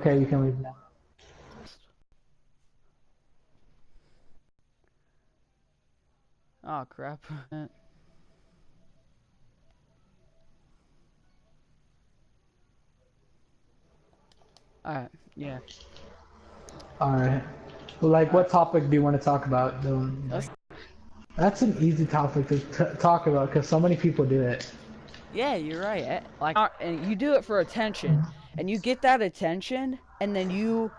Okay, you can leave now. Oh crap. Alright, yeah. Alright. Well, like, Alright. what topic do you want to talk about, though? Let's That's an easy topic to talk about because so many people do it. Yeah, you're right. And you do it for attention. And you get that attention and then you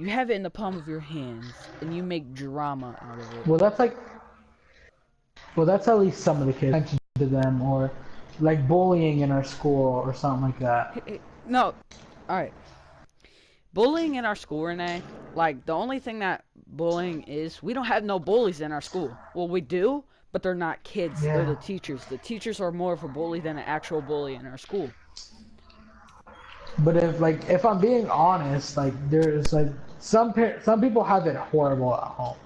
have it in the palm of your hands and you make drama out of it. Well, that's at least some of the kids attention to them, or like bullying in our school or something like that. No. Alright. Bullying in our school, Renee, like the only thing that bullying is, we don't have no bullies in our school. Well, we do, but they're not kids. They're Yeah. the teachers. The teachers are more of a bully than an actual bully in our school. But if I'm being honest, like there's like some people have it horrible at home,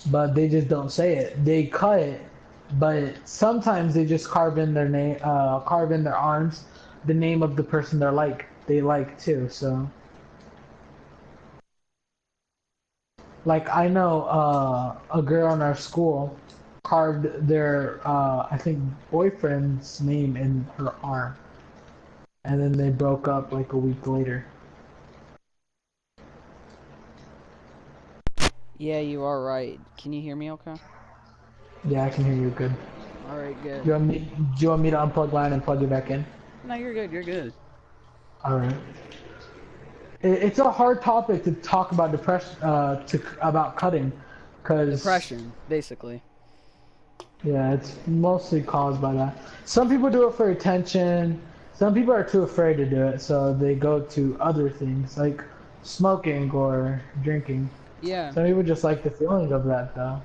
but they just don't say it. They cut it, but sometimes they just carve in their name, carve in their arms, the name of the person they like too. So, like I know a girl in our school carved their I think boyfriend's name in her arm, and then they broke up like a week later. Yeah, you are right. Can you hear me okay? Yeah, I can hear you good. Alright, good. Do you want me to unplug line and plug it back in? No, you're good. You're good. All right. It's a hard topic to talk about depression, about cutting, because Depression, basically. yeah, it's mostly caused by that. Some people do it for attention. Some people are too afraid to do it, so they go to other things like smoking or drinking. Yeah. Some people just like the feeling of that, though.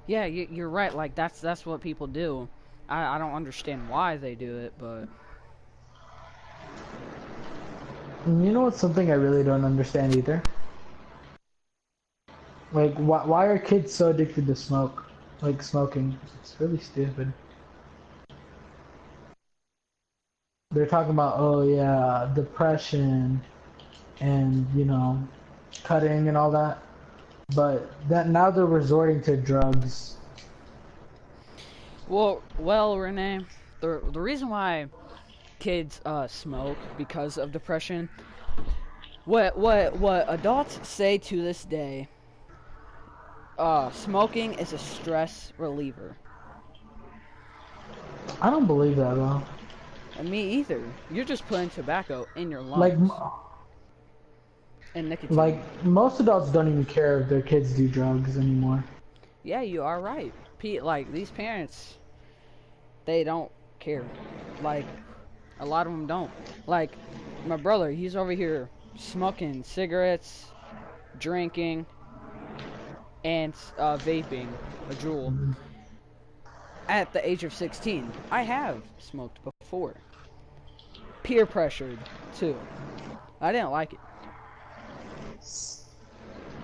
Yeah, you're right. Like, that's what people do. I don't understand why they do it, but... And you know what's something I really don't understand either? Like, why are kids so addicted to smoke? Like smoking. It's really stupid. They're talking about, oh yeah, depression and, cutting and all that. But that now they're resorting to drugs. Well, Renee, the reason why kids smoke because of depression, what adults say to this day, smoking is a stress reliever. I don't believe that though. And me either. You're just putting tobacco in your Like, lungs and nicotine. like most adults don't even care if their kids do drugs anymore. Yeah, you are right. Like, these parents, they don't care. Like, a lot of them don't. Like, my brother, he's over here smoking cigarettes, drinking, and vaping a Juul at the age of 16. I have smoked before. Peer pressured, too. I didn't like it.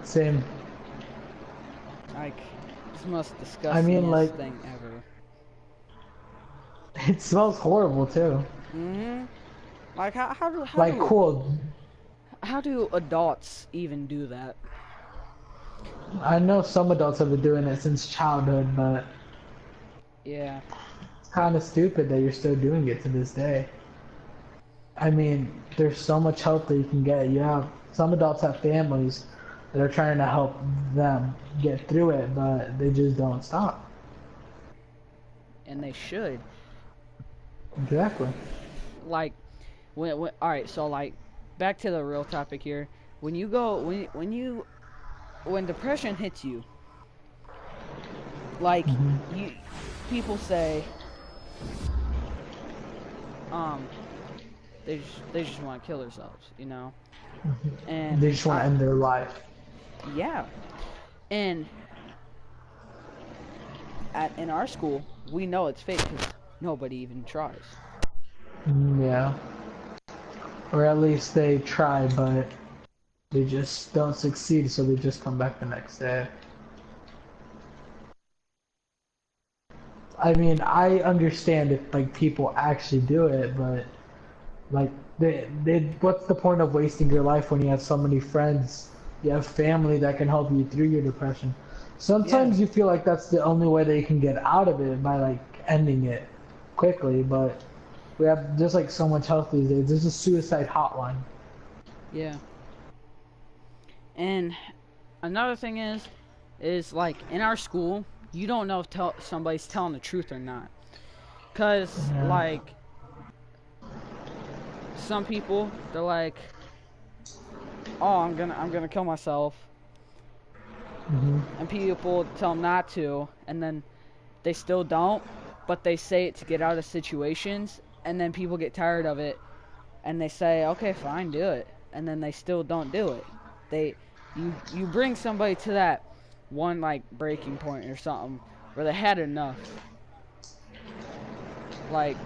Same. Like, it's the most I mean, disgustingest like, thing ever. it smells horrible too. Mm-hmm. Like, Like, cool. how do adults even do that? I know some adults have been doing it since childhood, but Yeah. it's kind of stupid that you're still doing it to this day. I mean, there's so much help that you can get. You have some adults have families that are trying to help them get through it, but they just don't stop. And they should. Exactly. Like, all right, so like, back to the real topic here. When you go, when depression hits you, like, you, people say, um, they just want to kill themselves, you know? And They just want to end their life. yeah, and in our school, we know it's fake because nobody even tries. Yeah. Or at least they try, but they just don't succeed, so they just come back the next day. I mean, I understand if like people actually do it, but Like, what's the point of wasting your life when you have so many friends, you have family that can help you through your depression? Yeah, Sometimes you feel like that's the only way that you can get out of it by like ending it quickly, but we have just like so much help these days. There's a suicide hotline. yeah. And another thing is like in our school, you don't know if somebody's telling the truth or not. Cause Yeah. like some people, they're like, "Oh, I'm gonna kill myself," Hmm. and people tell them not to, and then they still don't, but they say it to get out of situations, and then people get tired of it, and they say, "Okay, fine, do it," and then they still don't do it. They, you bring somebody to that one like breaking point or something where they had enough. Like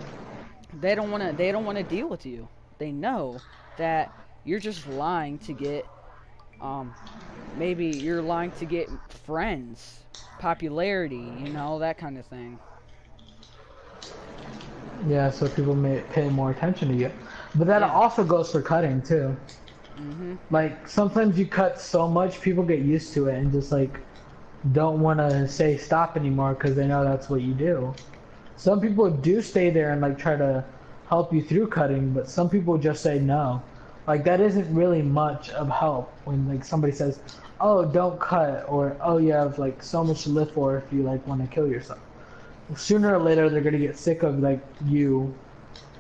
they don't wanna deal with you. They know that you're just lying to get um maybe you're lying to get friends, popularity, that kind of thing. Yeah, so people may pay more attention to you. But that Yeah. also goes for cutting too. Mhm. Like sometimes you cut so much, people get used to it and just like don't want to say stop anymore because they know that's what you do. Some people do stay there and like try to help you through cutting, but some people just say no. Like that isn't really much of help when like somebody says, "Oh, don't cut," or "Oh, you have like so much to live for if you like want to kill yourself." Sooner or later, they're gonna get sick of like you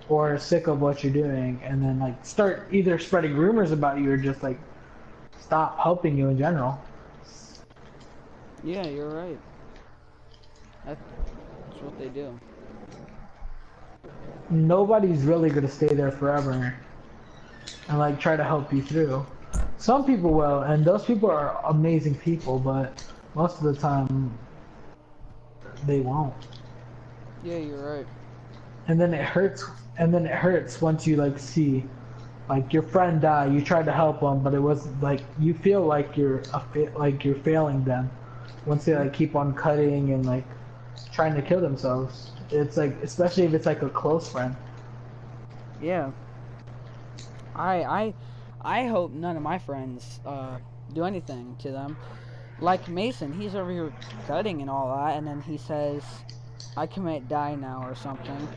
or sick of what you're doing, and then like start either spreading rumors about you or just like stop helping you in general. Yeah, you're right. That's what they do. Nobody's really gonna stay there forever and like try to help you through. Some people will, and those people are amazing people, but most of the time they won't. Yeah, you're right. And then it hurts. And then it hurts once you like see like your friend die. You tried to help them, but it was like you feel like like you're failing them once they like keep on cutting and like trying to kill themselves. It's like especially if it's like a close friend. Yeah. I I I hope none of my friends do anything to them. Like Mason, he's over here cutting and all that, and then he says, "I commit die now" or something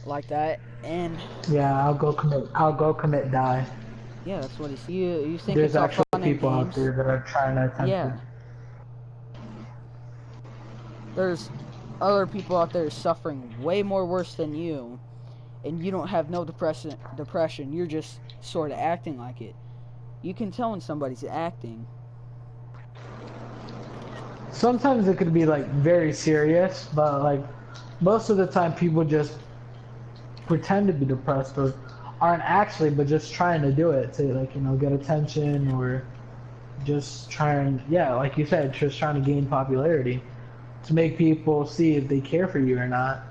like that. And Yeah, I'll go commit die. yeah, that's what he's. You think There's it's all actual fun and people out games? there that are trying to attempt it. Yeah, there's other people out there suffering way more worse than you, and you don't have no depression. You're just sort of acting like it. You can tell when somebody's acting. Sometimes it could be like very serious, but like most of the time people just pretend to be depressed or aren't actually, but just trying to do it to like get attention or just trying, yeah, like you said, just trying to gain popularity to make people see if they care for you or not.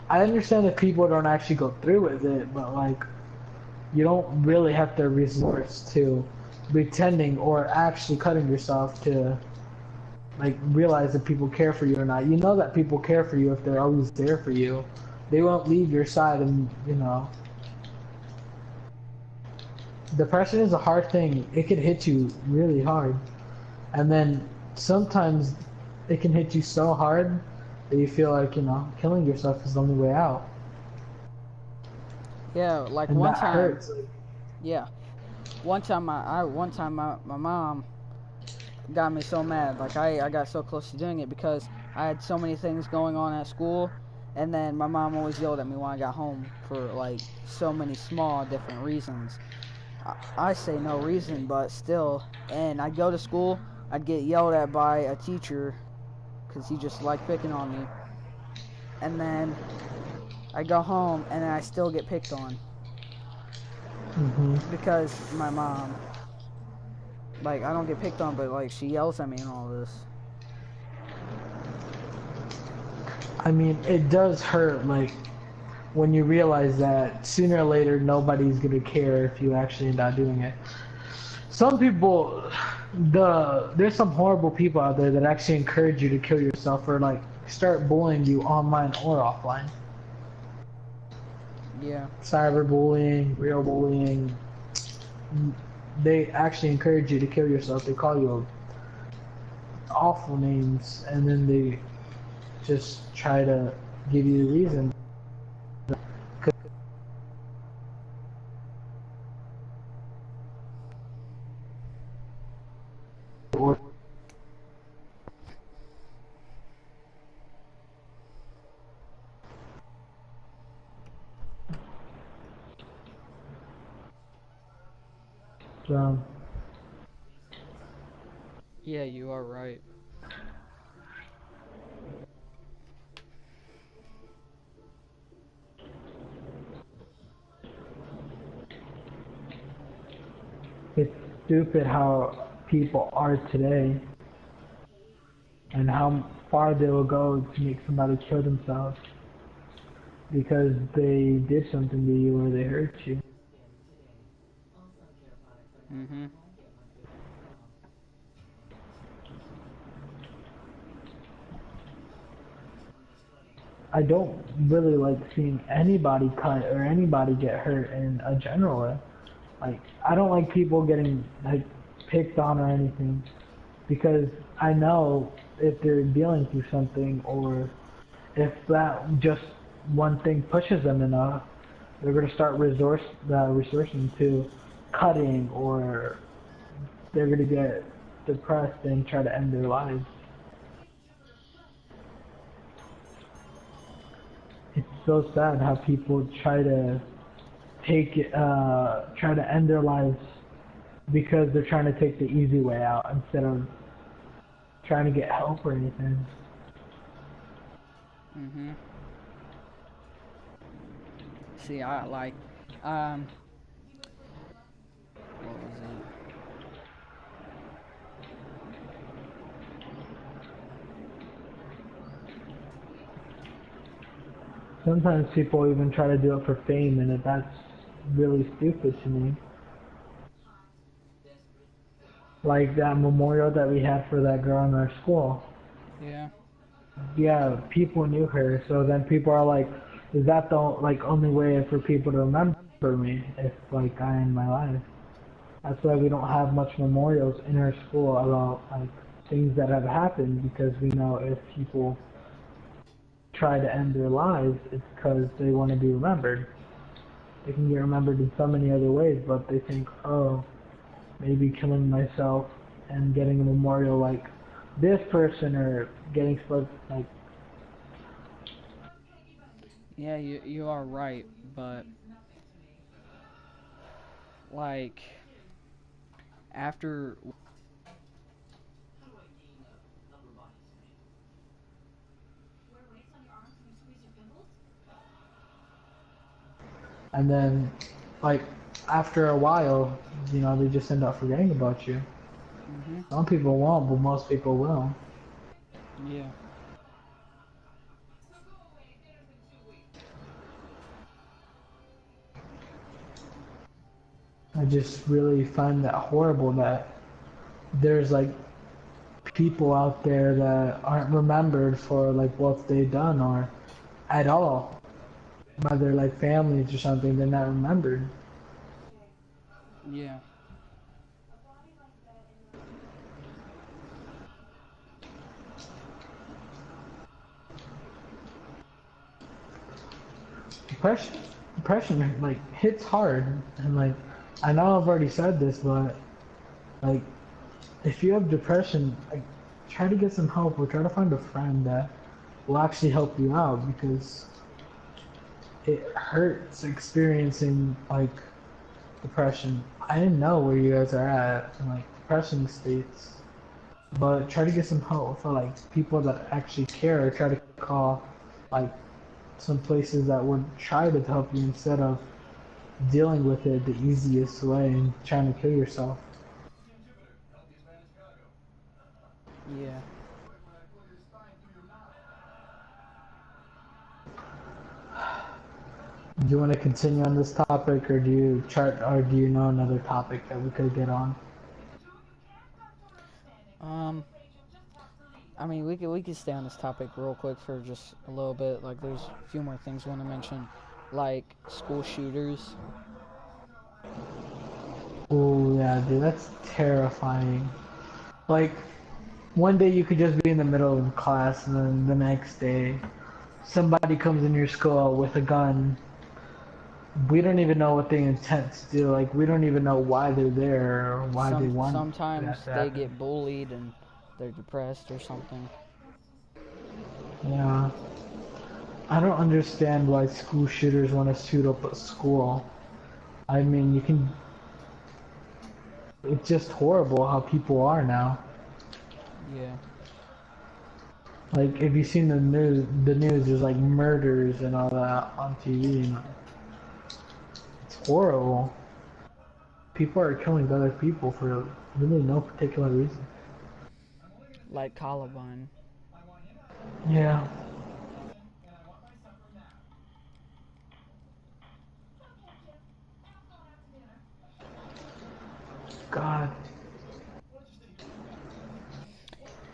I understand that people don't actually go through with it, but like you don't really have to resort to pretending or actually cutting yourself to like realize that people care for you or not. You know that people care for you if they're always there for you. They won't leave your side, and depression is a hard thing. It can hit you really hard, and then sometimes it can hit you so hard that you feel like killing yourself is the only way out, Yeah, like and one that time. hurts. Yeah, one time my mom got me so mad. Like I got so close to doing it because I had so many things going on at school, and then my mom always yelled at me when I got home for like so many small different reasons. I say no reason, but still. And I'd go to school, I'd get yelled at by a teacher because he just liked picking on me. And then I go home and I still get picked on Hmm. because my mom. Like I don't get picked on, but like she yells at me and all this. I mean, it does hurt, like when you realize that sooner or later nobody's gonna care if you actually end up doing it. Some people, there's some horrible people out there that actually encourage you to kill yourself or like start bullying you online or offline. Yeah. Cyberbullying, real bullying, they actually encourage you to kill yourself. They call you awful names, and then they just try to give you the reason. Or um, Yeah, you are right. it's stupid how people are today, and how far they will go to make somebody kill themselves because they did something to you or they hurt you. Mhm. I don't really like seeing anybody cut or anybody get hurt in a general way. Like, I don't like people getting like picked on or anything because I know if they're dealing through something, or if that just one thing pushes them enough, they're gonna start resorting to cutting, or they're gonna get depressed and try to end their lives. It's so sad how people try to end their lives because they're trying to take the easy way out instead of trying to get help or anything. Mhm. See, I like, um, what was it? Sometimes people even try to do it for fame, and that's really stupid to me. Like that memorial that we had for that girl in our school. Yeah. Yeah, people knew her, so then people are like, is that the like only way for people to remember me if like I end my life? That's why we don't have much memorials in our school about like things that have happened, because we know if people try to end their lives, it's because they want to be remembered. They can get remembered in so many other ways, but they think, oh, maybe killing myself and getting a memorial like this person, or getting split like. Yeah, you are right, but like after And then like after a while, they just end up forgetting about you. Mhm. Some people won't, but most people will. Yeah. I just really find that horrible that there's like people out there that aren't remembered for like what they've done, or at all. Whether like families or something, they're not remembered. Yeah. Depression, depression like hits hard, and like I know I've already said this, but like if you have depression, like try to get some help, or try to find a friend that will actually help you out, because it hurts experiencing like depression. I didn't know where you guys are at in like depression states, but try to get some help for like people that actually care. Or try to call like some places that would try to help you instead of dealing with it the easiest way and trying to kill yourself. Yeah. Do you want to continue on this topic, or do you know another topic that we could get on? Um, I mean, we could stay on this topic real quick for just a little bit. Like, there's a few more things I want to mention. like school shooters. Oh yeah, dude, that's terrifying. Like, one day you could just be in the middle of class, and then the next day, somebody comes in your school with a gun. We don't even know what they intend to do. Like, we don't even know why they're there or why they want that Sometimes to they happen. get bullied and they're depressed or something. Yeah. I don't understand why school shooters want to shoot up a school. I mean, you can. It's just horrible how people are now. Yeah. Like, if you've seen the news, there's like murders and all that on TV. And it's horrible. People are killing other people for really no particular reason. Like Columbine. Yeah. God.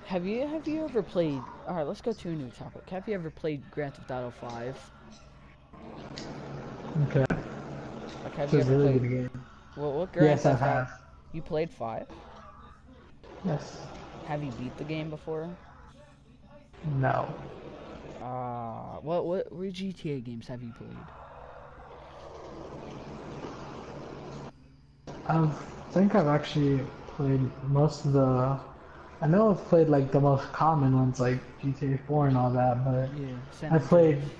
Have you ever played? All right, let's go to a new topic. Have you ever played Grand Theft Auto 5? Okay. Like, have It's you a ever really played? good game. What Grand Yes, I Theft Auto? have. You played 5? Yes. Have you beat the game before? No. What GTA games have you played? I think I've actually played most of the. I know I've played like the most common ones like GTA 4 and all that, but Yeah, San I played. Andreas.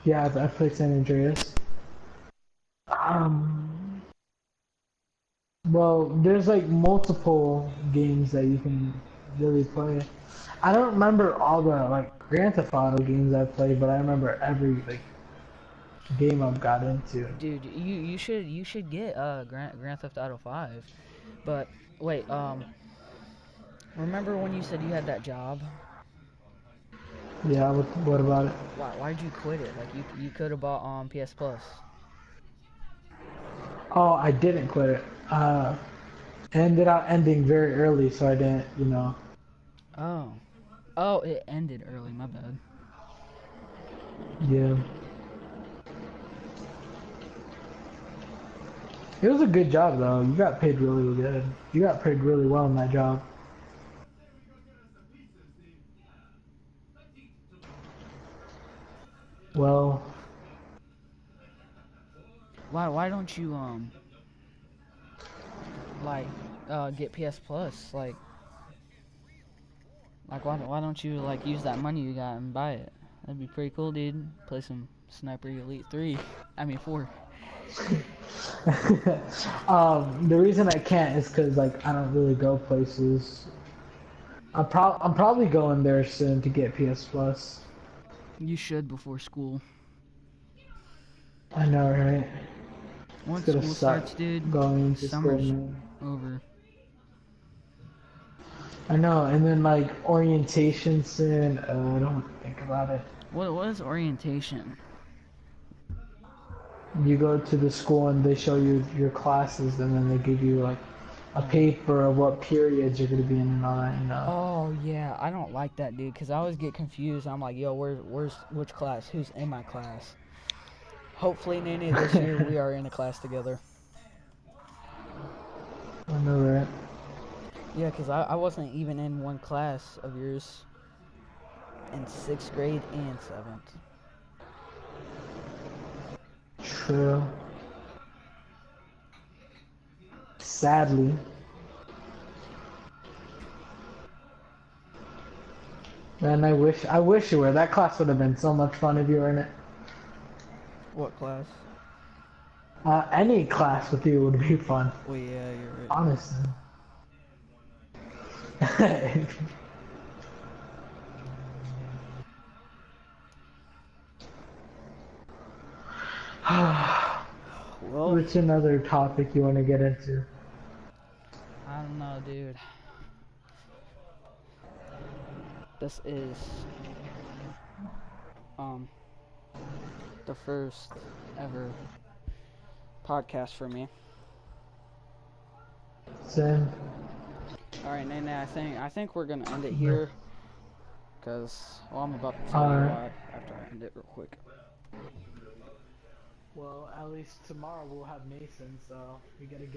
Yeah, I've played San Andreas. Um. Well, there's like multiple games that you can really play. I don't remember all the like Grand Theft Auto games I've played, but I remember every like game I've got into. Dude, you should get Grand Theft Auto 5. But wait, remember when you said you had that job? Yeah, what about it? Why'd you quit it? Like you could have bought PS Plus. Oh, I didn't quit it. It ended up ending very early, so I didn't, you know. Oh. Oh, it ended early, my bad. Yeah. It was a good job though. You got paid really good. You got paid really well in that job. Well, Why don't you like get PS Plus? Like why don't you like use that money you got and buy it? That'd be pretty cool, dude. Play some Sniper Elite 3. I mean 4. the reason I can't is because like I don't really go places. I'm probably going there soon to get PS Plus. You should before school. I know, right? It's Once gonna school suck starts, dude, going to school, summer's man. over. I know, and then like orientation soon. I don't want to think about it. What is orientation? You go to the school and they show you your classes, and then they give you like a Oh. paper of what periods you're gonna be in and all that, you know. Oh yeah, I don't like that, dude, because I always get confused. I'm like, yo, where's which class? Who's in my class? Hopefully, Nene, this year we are in a class together. I know that. Yeah, because I wasn't even in one class of yours in 6th grade and 7th. True. Sadly. Man, I wish you were. That class would have been so much fun if you were in it. What class? Any class with you would be fun. Well, yeah, you're right. Honestly. Well, What's another topic you want to get into? I don't know, dude. This is the first ever podcast for me. Same. All right, Nene, I think we're gonna end it here, cause well, I'm about to tell you Alright. why after I end it real quick. Well, at least tomorrow we'll have Mason, so we gotta get